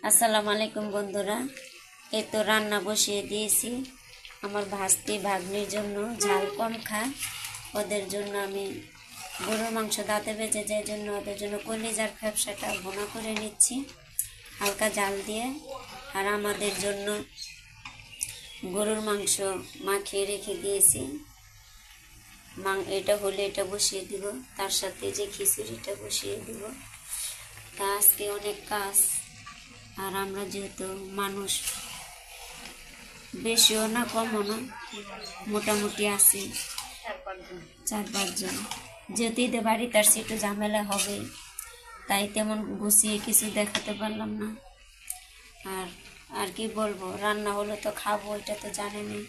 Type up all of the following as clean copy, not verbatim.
আসসালামু আলাইকুম বন্ধুরা। এই তো রান্না বসিয়ে দিয়েছি আমার ভাস্তি ভাগ্নির জন্য। ঝাল কম খায় ওদের জন্য আমি গরুর মাংস দাঁতে বেজে যায় জন্য ওদের জন্য কলিজার ফ্যাপসাটা ভুনা করে নিচ্ছি হালকা জাল দিয়ে। আর আমাদের জন্য গরুর মাংস মাখিয়ে রেখে দিয়েছি। এটা হলে এটা বসিয়ে দিব, তার সাথে যে খিচুড়িটা বসিয়ে দিব। তা আজকে অনেক কাজ, আর আমরা যেহেতু মানুষ বেশিও না কমও না, মোটামুটি আছি 4-5 জন। যেহেতু ঈদে বাড়িতে আসছি একটু ঝামেলা হবে, তাই তেমন গুছিয়ে কিছু দেখাতে পারলাম না। আর আর কি বলবো, রান্না হলো তো খাবো, এটা তো জানেনই।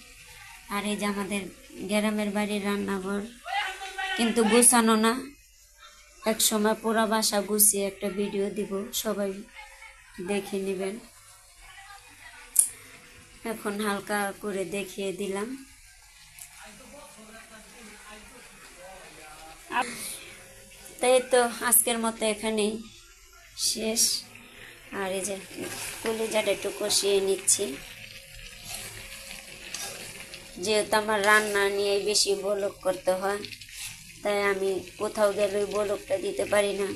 আর এই যে আমাদের গ্রামের বাড়ির রান্নাঘর কিন্তু গুছানো না। এক সময় পুরা বাসা গুছিয়ে একটা ভিডিও দিব, সবাই দেখে নেবেন। এখন হালকা করে দেখিয়ে দিলাম। তাই তো আজকের মতো এখানেই শেষ। আর এই যে কলিজাটা একটু কষিয়ে নিচ্ছি, যেহেতু আমার রান্না নিয়ে বেশি বলক করতে হয়, তাই আমি কোথাও গেলে বলকটা দিতে পারি না।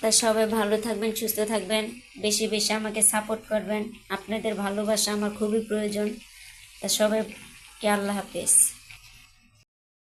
তাই সবাই ভালো থাকবেন, সুস্থ থাকবেন, বেশি বেশি আমাকে সাপোর্ট করবেন। আপনাদের ভালোবাসা আমার খুবই প্রয়োজন। তা সবাইকে আল্লাহ হাফেজ।